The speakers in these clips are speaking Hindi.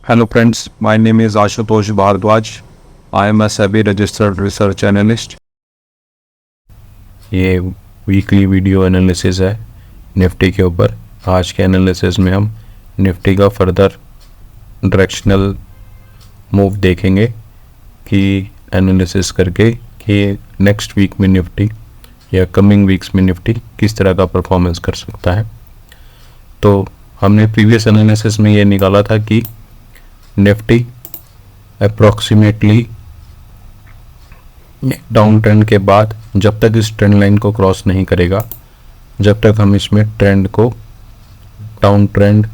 Hello friends, my name is Ashutosh Bhardwaj. I am a SEBI registered research analyst. ये वीकली वीडियो एनालिसिस है निफ्टी के ऊपर। आज के एनालिसिस में हम निफ्टी का फर्दर डायरेक्शनल मूव देखेंगे कि एनालिसिस करके कि नेक्स्ट वीक में निफ्टी या कमिंग वीक्स में निफ्टी किस तरह का परफॉर्मेंस कर सकता है। तो हमने प्रीवियस एनालिसिस में ये निकाला था कि निफ्टी अप्रॉक्सीमेटली डाउन ट्रेंड के बाद जब तक इस ट्रेंड लाइन को क्रॉस नहीं करेगा, जब तक हम इसमें ट्रेंड को डाउन ट्रेंड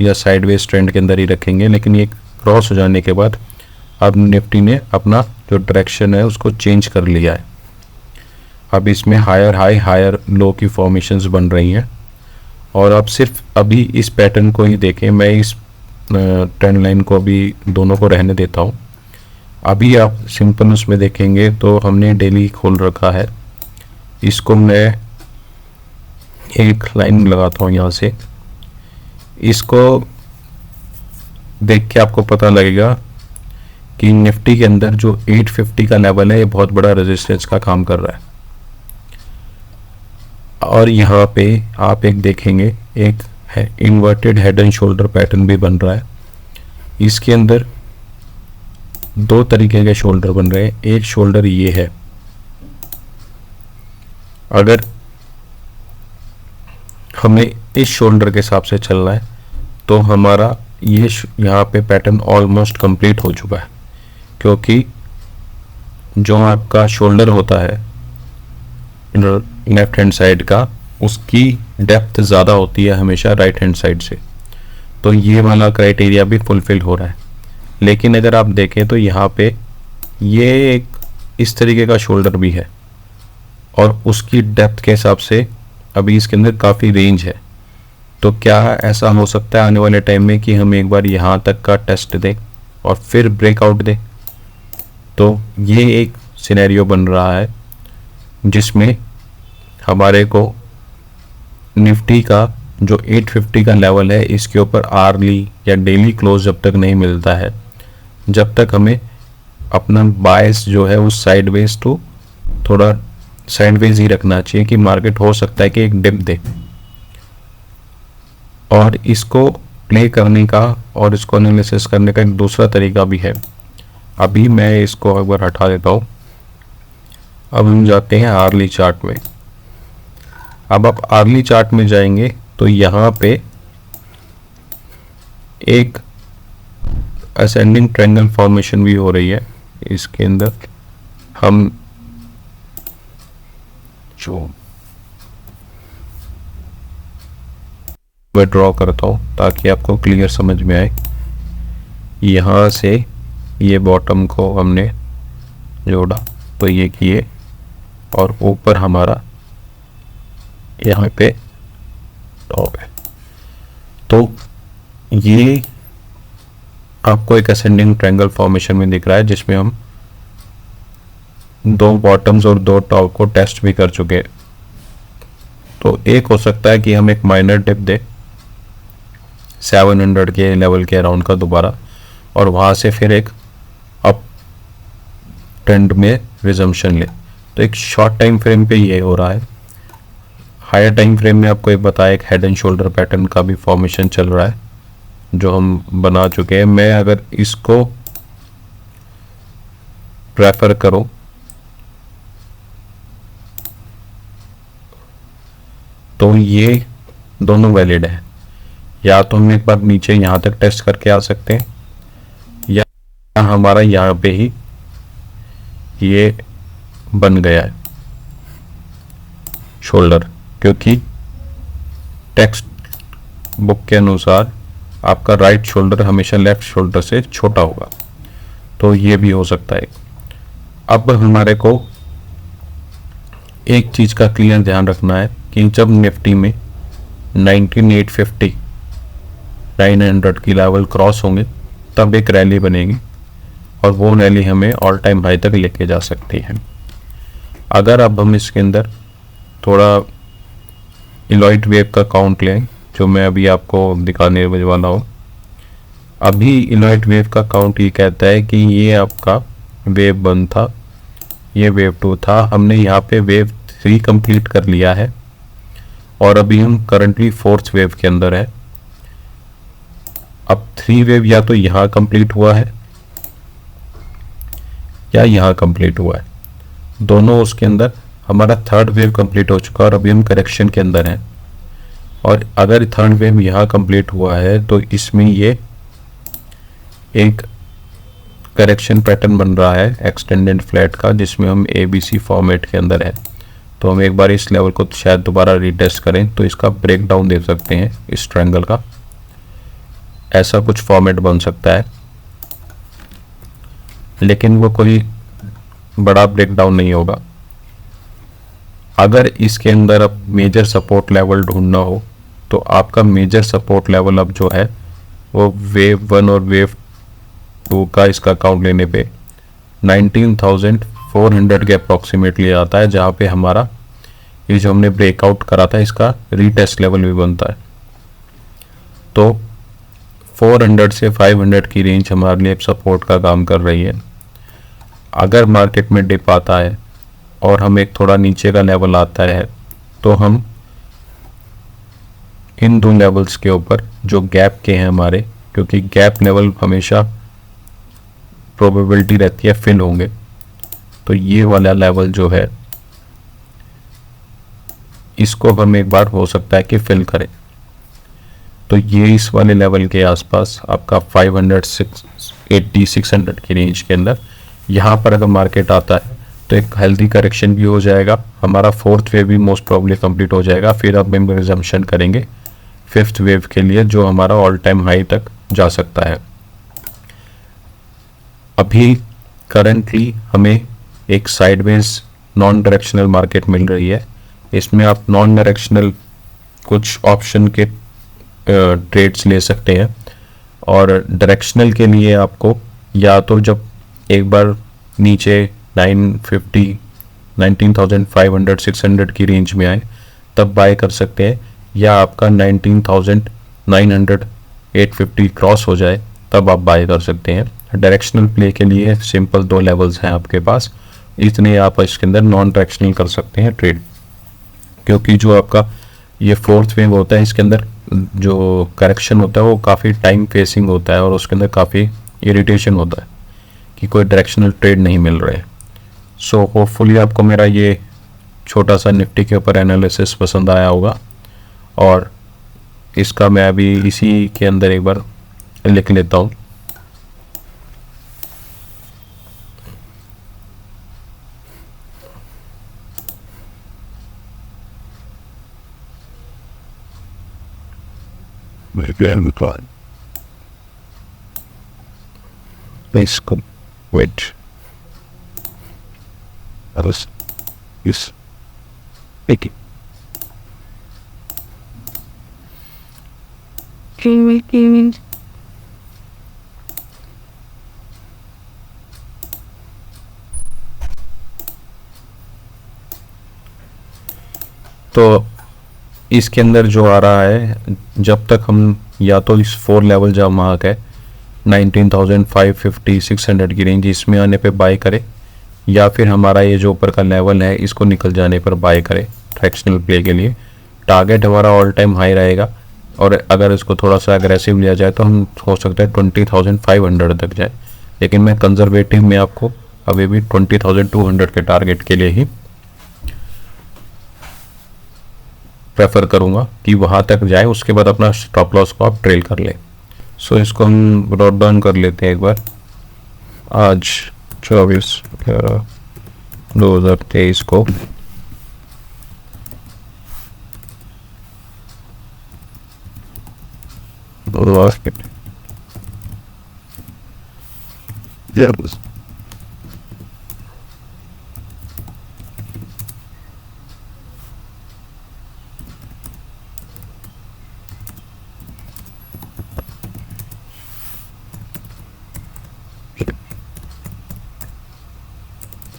या साइडवेज ट्रेंड के अंदर ही रखेंगे। लेकिन ये क्रॉस हो जाने के बाद अब निफ्टी ने अपना जो डायरेक्शन है उसको चेंज कर लिया है। अब इसमें हायर हाई हायर लो की फॉर्मेशंस बन रही हैं और अब सिर्फ अभी इस पैटर्न को ही देखें। मैं इस ट्रेंड लाइन को अभी दोनों को रहने देता हूँ। अभी आप सिंपल उसमें देखेंगे तो हमने डेली खोल रखा है। इसको मैं एक लाइन लगाता हूँ यहाँ से। इसको देख के आपको पता लगेगा कि निफ्टी के अंदर जो 850 का लेवल है ये बहुत बड़ा रेजिस्टेंस का काम कर रहा है। और यहाँ पे आप एक देखेंगे एक inverted head and shoulder pattern भी बन रहा है। इसके अंदर दो तरीके के शोल्डर बन रहे हैं। एक शोल्डर ये है, अगर हमें इस शोल्डर के हिसाब से चलना है तो हमारा ये यहाँ पे पैटर्न ऑलमोस्ट कंप्लीट हो चुका है, क्योंकि जो आपका शोल्डर होता है लेफ्ट हैंड साइड का, उसकी डेप्थ ज़्यादा होती है हमेशा राइट हैंड साइड से। तो ये वाला क्राइटेरिया भी फुलफिल हो रहा है। लेकिन अगर आप देखें तो यहाँ पे ये एक इस तरीके का शोल्डर भी है और उसकी डेप्थ के हिसाब से अभी इसके अंदर काफ़ी रेंज है। तो क्या ऐसा हो सकता है आने वाले टाइम में कि हम एक बार यहाँ तक का टेस्ट दें और फिर ब्रेकआउट दें? तो ये एक सिनेरियो बन रहा है जिसमें हमारे को निफ्टी का जो 850 का लेवल है इसके ऊपर आर्ली या डेली क्लोज जब तक नहीं मिलता है, जब तक हमें अपना बायस जो है उस साइडवेज तो थोड़ा साइडवेज ही रखना चाहिए कि मार्केट हो सकता है कि एक डिप दे। और इसको प्ले करने का और इसको एनालिसिस करने का एक दूसरा तरीका भी है। अभी मैं इसको एक बार हटा देता हूँ। अब हम जाते हैं आर्ली चार्ट में। अब आप आर्ली चार्ट में जाएंगे तो यहाँ पे एक असेंडिंग ट्रायंगल फॉर्मेशन भी हो रही है। इसके अंदर हम जो मैं ड्रॉ करता हूँ ताकि आपको क्लियर समझ में आए। यहाँ से ये बॉटम को हमने जोड़ा तो ये किए और ऊपर हमारा यहाँ पे टॉप है। तो ये आपको एक असेंडिंग ट्रायंगल फॉर्मेशन में दिख रहा है जिसमें हम दो बॉटम्स और दो टॉप को टेस्ट भी कर चुके हैं। तो एक हो सकता है कि हम एक माइनर डिप दे 700 के लेवल के अराउंड का दोबारा, और वहाँ से फिर एक अप ट्रेंड में रिजम्पशन ले। तो एक शॉर्ट टाइम फ्रेम पे ये हो रहा है। हायर टाइम फ्रेम में आपको एक बताया एक हेड एंड शोल्डर पैटर्न का भी फॉर्मेशन चल रहा है जो हम बना चुके हैं। मैं अगर इसको प्रेफर करूं तो ये दोनों वैलिड है। या तो हम एक बार नीचे यहाँ तक टेस्ट करके आ सकते हैं या हमारा यहाँ पे ही ये बन गया है शोल्डर, क्योंकि टेक्स्ट बुक के अनुसार आपका राइट शोल्डर हमेशा लेफ्ट शोल्डर से छोटा होगा। तो ये भी हो सकता है। अब हमारे को एक चीज़ का क्लियर ध्यान रखना है कि जब निफ्टी में 19850 900 की लेवल क्रॉस होंगे तब एक रैली बनेगी और वो रैली हमें ऑल टाइम हाई तक लेके जा सकती है। अगर अब हम इसके अंदर थोड़ा इलॉइट वेव का काउंट लें जो मैं अभी आपको दिखाने वाला हूँ, अभी इनोवेट वेव का काउंट ये कहता है कि ये आपका वेव 1 था, ये वेव 2 था, हमने यहाँ पे वेव 3 कंप्लीट कर लिया है और अभी हम करंटली 4th वेव के अंदर है। अब 3 वेव या तो यहाँ कंप्लीट हुआ है या यहाँ कंप्लीट हुआ है, दोनों उसके अंदर हमारा 3rd वेव कंप्लीट हो चुका है और अभी हम करेक्शन के अंदर हैं। और अगर 3rd वेव यहाँ कंप्लीट हुआ है तो इसमें ये एक करेक्शन पैटर्न बन रहा है एक्सटेंडेड फ्लैट का, जिसमें हम ABC फॉर्मेट के अंदर है। तो हम एक बार इस लेवल को शायद दोबारा रीटेस्ट करें तो इसका ब्रेक डाउन दे सकते हैं इस ट्रायंगल का, ऐसा कुछ फॉर्मेट बन सकता है, लेकिन वो कोई बड़ा ब्रेक डाउन नहीं होगा। अगर इसके अंदर अब मेजर सपोर्ट लेवल ढूंढना हो तो आपका मेजर सपोर्ट लेवल अब जो है वो वेव 1 और वेव 2 का इसका काउंट लेने पे 19,400 के अप्रॉक्सीमेटली आता है, जहाँ पे हमारा ये जो हमने ब्रेकआउट करा था इसका रीटेस्ट लेवल भी बनता है। तो 400 से 500 की रेंज हमारे लिए सपोर्ट का काम कर रही है। अगर मार्केट में डिप आता है और हम एक थोड़ा नीचे का लेवल आता है तो हम इन दो लेवल्स के ऊपर जो गैप के हैं हमारे, क्योंकि गैप लेवल हमेशा प्रोबेबिलिटी रहती है फिल होंगे, तो ये वाला लेवल जो है इसको हम एक बार हो सकता है कि फिल करें। तो ये इस वाले लेवल के आसपास आपका 500 680 600 की रेंज के अंदर यहाँ पर अगर मार्केट आता है तो एक हेल्दी करेक्शन भी हो जाएगा, हमारा 4th वेव भी मोस्ट प्रोबेबली कंप्लीट हो जाएगा। फिर अब हम रिजम्पशन करेंगे 5th वेव के लिए, जो हमारा ऑल टाइम हाई तक जा सकता है। अभी करंटली हमें एक साइडवेज नॉन डायरेक्शनल मार्केट मिल रही है। इसमें आप नॉन डायरेक्शनल कुछ ऑप्शन के ट्रेड्स ले सकते हैं और डायरेक्शनल के लिए आपको या तो जब एक बार नीचे 950 19,500 600 की रेंज में आए तब बाय कर सकते हैं, या आपका 19,900 850 क्रॉस हो जाए तब आप बाय कर सकते हैं। डायरेक्शनल प्ले के लिए सिंपल 2 लेवल्स हैं आपके पास, इतने आप इसके अंदर नॉन डायरेक्शनल कर सकते हैं ट्रेड। क्योंकि जो आपका ये 4th वेव होता है इसके अंदर जो करेक्शन होता है वो काफ़ी टाइम फेसिंग होता है और उसके अंदर काफ़ी इरिटेशन होता है कि कोई डायरेक्शनल ट्रेड नहीं मिल रहे। सो होपफुली आपको मेरा ये छोटा सा निफ्टी के ऊपर एनालिसिस पसंद आया होगा और इसका मैं अभी इसी के अंदर एक बार लिख लेता हूँ। Basically, which I was speaking. Dreaming. तो इसके अंदर जो आ रहा है, जब तक हम या तो इस 4 लेवल जहाँ मार्क है 19,550 600 की रेंज, इसमें आने पे बाय करें, या फिर हमारा ये जो ऊपर का लेवल है इसको निकल जाने पर बाय करें फ्रैक्शनल प्ले के लिए। टारगेट हमारा ऑल टाइम हाई रहेगा और अगर इसको थोड़ा सा अग्रेसिव लिया जाए तो हम हो सकता है 20,500 तक जाए, लेकिन मैं कंजर्वेटिव में आपको अभी भी 20,200 के टारगेट के लिए ही प्रेफर करूंगा कि वहां तक जाए, उसके बाद अपना स्टॉप लॉस को आप ट्रेल कर ले। सो इसको हम ब्रॉड डाउन कर लेते हैं एक बार। आज 24/11/2023 को Yeah, it was.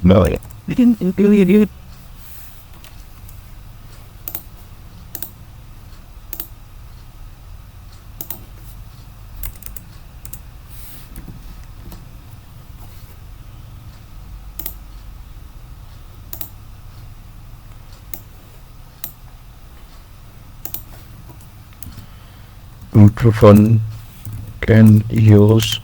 No, yeah. everyone can use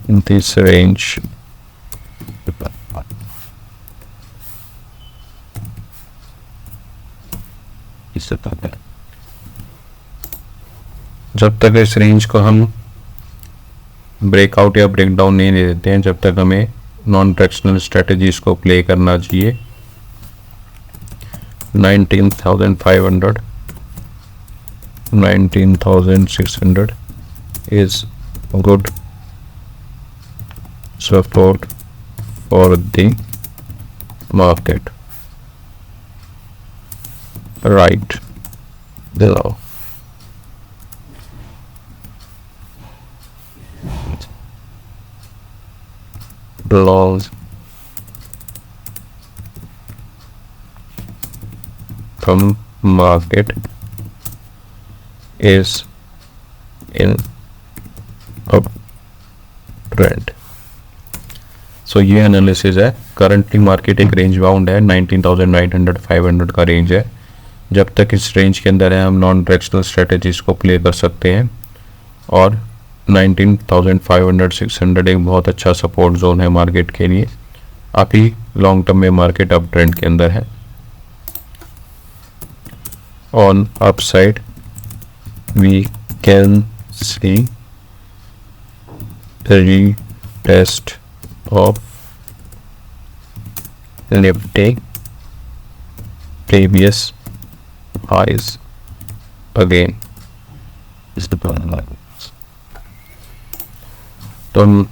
in this range. जब तक इस रेंज को हम ब्रेकआउट या ब्रेकडाउन नहीं दे देते हैं, जब तक हमें नॉन डायरेक्शनल स्ट्रेटजीज को प्ले करना चाहिए. 19,500, 19,600 is good support for the market right below. Belongs from market is in uptrend. सो ये एनालिसिस है. करंटली मार्केट एक रेंज बाउंड है, 19,900 500 का रेंज है. जब तक इस रेंज के अंदर है हम नॉन डायरेक्शनल स्ट्रेटजीज को प्ले कर सकते हैं, और 19,500 600 एक बहुत अच्छा सपोर्ट जोन है मार्केट के लिए. अभी लॉन्ग टर्म में मार्केट अप ट्रेंड के अंदर है. On upside we can see retest of Nifty previous highs again. Is the plan levels? तो हम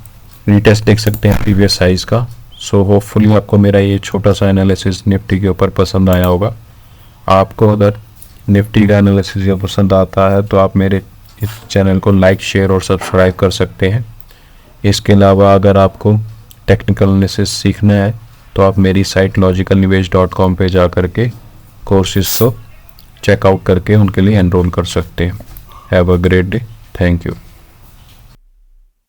रीटेस्ट देख सकते हैं प्रीवियस साइज का. सो होपफुली आपको मेरा ये छोटा सा एनालिसिस निफ्टी के ऊपर पसंद आया होगा. आपको अगर निफ्टी का एनालिसिस ये पसंद आता है तो आप मेरे इस चैनल को लाइक, शेयर और सब्सक्राइब कर सकते हैं. इसके अलावा अगर आपको टेक्निकल एनालिसिस सीखना है तो आप मेरी साइट logicalnivesh.com पे जा करके कोर्सेज को चेकआउट करके उनके लिए एनरोल कर सकते हैं. Have a great day. Thank you.